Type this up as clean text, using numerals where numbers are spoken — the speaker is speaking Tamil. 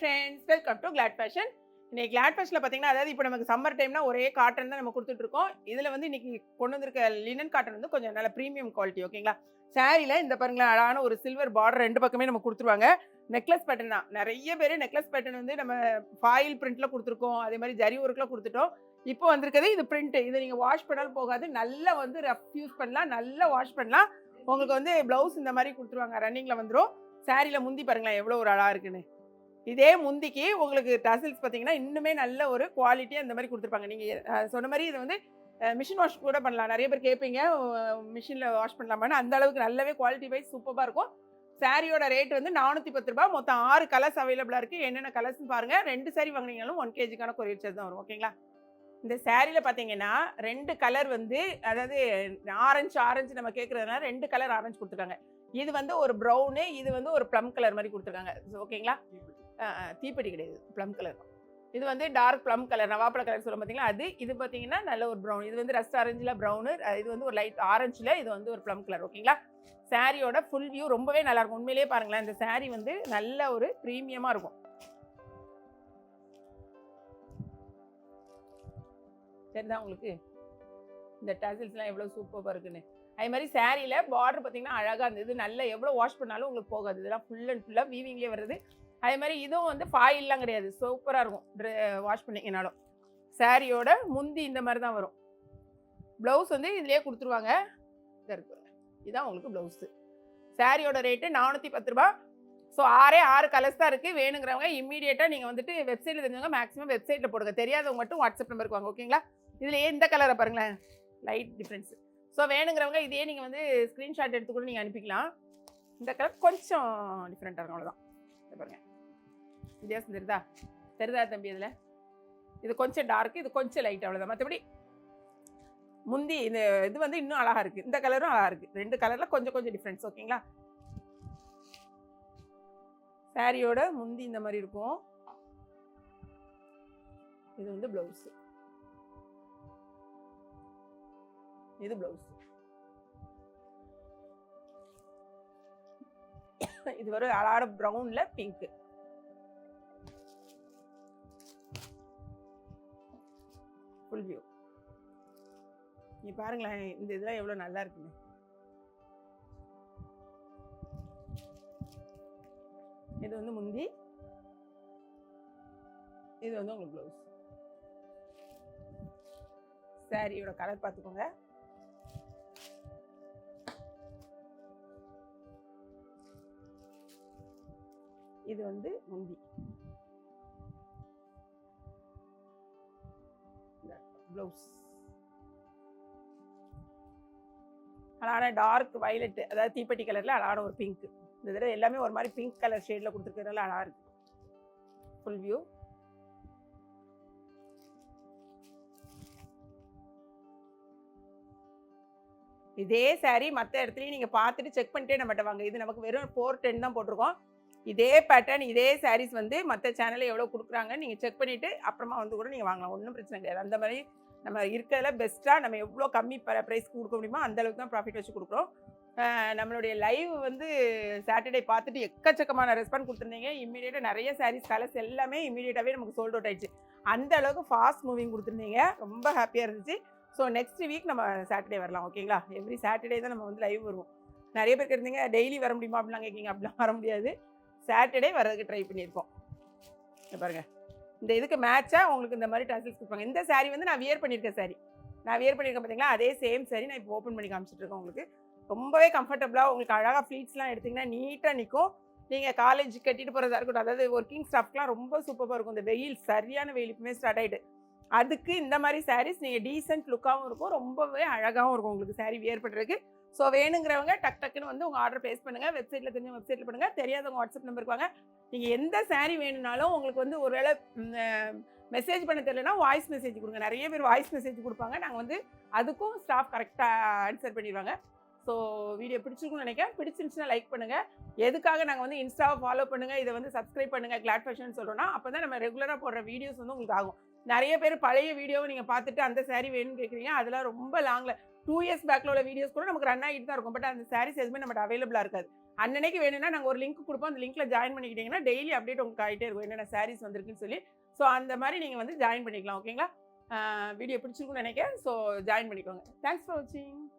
Friends, welcome to glad fashion. இன்னைக்கு கிளாட் ஃபேஷன்ல பார்த்தீங்கன்னா, அதாவது இப்போ நமக்கு சம்மர் டைம்னா ஒரே காட்டன் தான் நம்ம குடுத்துட்டு இருக்கோம். இதுல வந்து இன்னைக்கு கொண்டு வந்திருக்க லினன் காட்டன் வந்து கொஞ்சம் நல்ல பிரீமியம் குவாலிட்டி ஓகேங்களா? சாரில இந்த பாருங்களேன் அழகான ஒரு சில்வர் பார்டர் 2 பக்கமே நம்ம குடுத்துருவாங்க. நெக்லஸ் பேட்டர்ன் தான். நெறைய பேரு நெக்லஸ் பேட்டர்ன் வந்து நம்ம ஃபாயில் பிரிண்ட்ல குடுத்துருக்கோம். அதே மாரி ஜரி ஒர்க்ல குடுத்துட்டோம். இப்போ வந்திருக்கிறது இது பிரிண்ட். இத நீங்க வாஷ் பண்ணாலும் போகாது. நல்லா வந்து ரஃப் யூஸ் பண்ணலாம். நல்லா வாஷ் பண்ணலாம். உங்களுக்கு வந்து ப்ளவுஸ் இந்த மாரி குடுத்துருவாங்க. ரன்னிங்ல வந்துரும். சாரில முந்தி பாருங்களேன் எவ்வளோ ஒரு அழகா இருக்குன்னு. இதே முந்திக்கு உங்களுக்கு டசில்ஸ் பார்த்தீங்கன்னா, இன்னுமே நல்ல ஒரு குவாலிட்டியா இந்த மாரி குடுத்துருப்பாங்க. நீங்க சொன்ன மாரி இத வந்து மிஷின் வாஷ் கூட பண்ணலாம். நெறைய பேர் கேட்பீங்க, மிஷின்ல வாஷ் பண்ணலாமான்னு. அந்த அளவுக்கு நல்லாவே குவாலிட்டி வைஸ் சூப்பர்பா இருக்கும். சாரியோட ரேட் வந்து ரூ. 410. மொத்தம் 6 கலர்ஸ் அவைலபிளா இருக்கு. என்னென்ன கலர்ஸ்ன்னு பாருங்க. 2 சாரி வாங்குனீங்கனாலும் 1 கேஜிக்கான கொரியர் சார்ஜ் தான் வரும். ஓகேங்களா? இந்த சாரில பார்த்தீங்கன்னா, 2 கலர் வந்து அதாவது ஆரஞ்சு நம்ம கேட்கறதுனால 2 கலர் ஆரஞ்சு குடுத்துருக்காங்க. இது வந்து ஒரு ப்ரவுனு, இது வந்து ஒரு ப்ளம் கலர் மாரி குடுத்துருக்காங்க. ஓகேங்களா? தீப்பெட்டி கிடையாது. ப்ளம் கலர் தான். இது வந்து டார்க் ப்ளம் கலர், நவாப்பழ கலர் சொல்லுவோம் பார்த்தீங்களா, அது. இது பார்த்தீங்கன்னா, நல்ல ஒரு ப்ரவுன். இது வந்து ரஸ்ட் ஆரஞ்சுல ப்ரவுனு, இது வந்து ஒரு லைட் ஆரஞ்சுல, இது வந்து ஒரு ப்ளம் கலர். ஓகேங்களா? சாரியோட ஃபுல் வியூ ரொம்பவே நல்லாயிருக்கும். உண்மையிலேயே பாருங்களேன், இந்த சாரி வந்து நல்ல ஒரு பிரீமியமா இருக்கும். தெரியுதா உங்களுக்கு? இந்த டசில்ஸ்லாம் எவ்வளோ சூப்பரா இருக்குன்னு. அதே மாரி சாரியில பார்டர் பார்த்தீங்கன்னா, அழகா இருந்தது. நல்ல எவ்வளோ வாஷ் பண்ணாலும் உங்களுக்கு போகாது. இதெல்லாம் ஃபுல் அண்ட் ஃபுல்லா வீவிங்லேயே வருது. அதே மாரி இதுவும் வந்து ஃபாயில்லாம் கிடையாது. சூப்பரா இருக்கும். வாஷ் பண்ணீங்கனாலும். சாரியோட முந்தி இந்த மாரி தான் வரும். ப்ளவுஸ் வந்து இதிலேயே குடுத்துருவாங்க. இத இருக்கு பாருங்க. இதான் உங்களுக்கு ப்ளவுஸு. சாரியோட ரேட்டு ரூ. 410. ஸோ 6 கலர்ஸ் தான் இருக்கு. வேணுங்கிறவங்க இம்மீடியட்டா நீங்க வந்துட்டு வெப்சைட்ல தெரிஞ்சவங்க மேக்ஸிமம் வெப்சைட்ல போடுங்க. தெரியாதவங்க மட்டும் வாட்ஸ்அப் நம்பருக்கு வாங்க. ஓகேங்களா? இதிலேயே இந்த கலரை பாருங்களேன். Light difference. ஸோ வேணுங்கிறவங்க இதையே நீங்க வந்து ஸ்கிரீன்ஷாட் எடுத்து கூட நீங்க அனுப்பிக்கலாம். இந்த கலர் கொஞ்சம் டிஃப்ரெண்ட்டாக இருக்கும் அவ்வளோதான். இதை பாருங்க. வித்தியாசம் தெரியுதா தம்பி? இதில் இது கொஞ்சம் டார்க், இது கொஞ்சம் லைட், அவ்வளோதான். மற்றபடி முந்தி இது வந்து இன்னும் அழகா இருக்கு. இந்த கலரும் அழகா இருக்கு. 2 கலர்ல கொஞ்சம் டிஃப்ரென்ஸ். ஓகேங்களா? சாரியோட முந்தி இந்த மாதிரி இருக்கும். இது வந்து பிளவுஸ். இது பிளவுஸ். இது ஒரு அழகான பிரவுன்ல பிங்க். Full view. நீ பாருங்களேன், இந்த இதெல்லாம் எவ்வளவு நல்லா இருக்குன்னு. இது வந்து முந்தி, இது வந்து உங்களுக்கு பிளவுஸ். சாரியோட கலர் பார்த்துக்கோங்க. இது வந்து முந்தி, பிளவுஸ். அழகான டார்க் வயலட், அதாவது தீப்பெட்டி கலர்ல அழகான ஒரு பிங்க். இந்த தடவை எல்லாமே ஒரு மாதிரி பிங்க் கலர் ஷேட்ல கொடுத்துருக்கிறதுனால அழகா இருக்கு. Full view. இதே சாரி மற்ற இடத்துலையும் நீங்க பார்த்துட்டு செக் பண்ணிட்டே நம்மகிட்ட வாங்க. இது நமக்கு வெறும் 410 தான் போட்டிருக்கோம். இதே பேட்டர்ன், இதே சாரீஸ் வந்து மற்ற சேனலில் எவ்வளோ கொடுக்குறாங்கன்னு நீங்கள் செக் பண்ணிவிட்டு அப்புறமா வந்து கூட நீங்கள் வாங்கலாம். ஒன்றும் பிரச்சனை கிடையாது. அந்த மாதிரி நம்ம இருக்கிறதுல பெஸ்ட்டாக நம்ம எவ்வளோ கம்மி ப்ரைஸ்க்கு கொடுக்க முடியுமோ அந்தளவுக்கு தான் ப்ராஃபிட் வச்சு கொடுக்குறோம். நம்மளுடைய லைவ் வந்து சாட்டர்டே பார்த்துட்டு எக்கச்சக்கமான ரெஸ்பான்ஸ் கொடுத்துருந்தீங்க. இம்மீடியட்டாக நிறைய சாரீஸ் கலர்ஸ் எல்லாமே இம்மீடியட்டாகவே நமக்கு சோல்ட் அவுட் ஆயிடுச்சு. அந்த அளவுக்கு ஃபாஸ்ட் மூவிங் கொடுத்துருந்தீங்க. ரொம்ப ஹாப்பியாக இருந்துச்சு. ஸோ நெக்ஸ்ட் வீக் நம்ம சாட்டர்டே வரலாம். ஓகேங்களா? எவ்ரி சாட்டர்டே தான் நம்ம வந்து லைவ் வருவோம். நிறைய பேர் இருந்தீங்க டெய்லி வர முடியுமா அப்படிலாம் கேட்குறீங்க. அப்படிலாம் வர முடியாது. சாட்டர்டே வர்றதுக்கு ட்ரை பண்ணியிருக்கோம். பாருங்க, இந்த இதுக்கு மேட்சாக உங்களுக்கு இந்த மாதிரி டசில்ஸ் கொடுப்பாங்க. இந்த சாரீ வந்து நான் வியர் பண்ணியிருக்கேன். சாரீ நான் வியர் பண்ணியிருக்கேன் பார்த்தீங்களா? அதே சேம் சாரீ நான் இப்போ ஓப்பன் பண்ணி காமிச்சிட்ருக்கேன். உங்களுக்கு ரொம்பவே கம்ஃபர்டபுளாக, உங்களுக்கு அழகாக ஃப்ளீட்ஸ்லாம் எடுத்திங்கன்னா நீட்டாக நிற்கும். நீங்கள் காலேஜ் கட்டிட்டு போகிறதா இருக்கட்டும், அதாவது ஒர்க்கிங் ஸ்டாஃப்லாம் ரொம்ப சூப்பராக இருக்கும். இந்த வெயில், சரியான வெயில் இப்போமே ஸ்டார்ட் ஆகிட்டு, அதுக்கு இந்த மாதிரி சாரீஸ் நீங்கள் டீசென்ட் லுக்காகவும் இருக்கும், ரொம்பவே அழகாகவும் இருக்கும் உங்களுக்கு சாரீ வியர் பண்ணுறதுக்கு. ஸோ வேணுங்கிறவங்க டக்குன்னு வந்து உங்கள் ஆர்டர் ப்ளேஸ் பண்ணுங்கள். வெப்சைட்டில் தெரிஞ்ச வெப்சைட்டில் பண்ணுங்கள். தெரியாதவங்க வாட்ஸ்அப் நம்பருக்கு வாங்க. நீங்கள் எந்த சாரீ வேணும்னாலும் உங்களுக்கு வந்து ஒரு வேளை மெசேஜ் பண்ண தெரியலனா வாய்ஸ் மெசேஜ் கொடுங்க. நிறைய பேர் வாய்ஸ் மெசேஜ் கொடுப்பாங்க. நாங்கள் வந்து அதுக்கும் ஸ்டாஃப் கரெக்டாக ஆன்சர் பண்ணிடுவாங்க. ஸோ வீடியோ பிடிச்சிருக்குன்னு நினைக்கிறேன். பிடிச்சிருந்துச்சுன்னா லைக் பண்ணுங்கள். எதுக்காக நாங்கள் வந்து இன்ஸ்டாவை ஃபாலோ பண்ணுங்கள், இதை வந்து சப்ஸ்கிரைப் பண்ணுங்கள் கிளாட் ஃபேஷன் சொல்கிறோன்னா, அப்போ தான் நம்ம ரெகுலராக போடுற வீடியோஸ் வந்து உங்களுக்கு ஆகும். நிறைய பேர் பழைய வீடியோவை நீங்கள் பார்த்துட்டு அந்த சாரீ வேணும்னு கேட்குறீங்க. அதெல்லாம் ரொம்ப லாங்கில் 2 இயர்ஸ் பேக்கில் உள்ள வீடியோஸ் கூட நமக்கு ரன் ஆகிட்டு தான் இருக்கும். பட் அந்த சாரீஸ் எதுவுமே நம்மகிட்ட அவைலபிளாக இருக்காது. அன்னன்னைக்கு வேணும்னா நாங்கள் ஒரு லிங்க் கொடுப்போம். அந்த லிங்க்ல ஜாயின் பண்ணிக்கிட்டீங்கன்னா டெய்லி அப்டேட் உங்களுக்கு ஆகிட்டே இருக்கும், என்னென்ன சாரீஸ் வந்திருக்குன்னு சொல்லி. ஸோ அந்த மாதிரி நீங்கள் வந்து ஜாயின் பண்ணிக்கலாம். ஓகேங்களா? வீடியோ பிடிச்சிருக்குன்னு நினைக்கிறேன். ஸோ ஜாயின் பண்ணிக்கோங்க. தேங்க்ஸ் ஃபார் வாட்சிங்.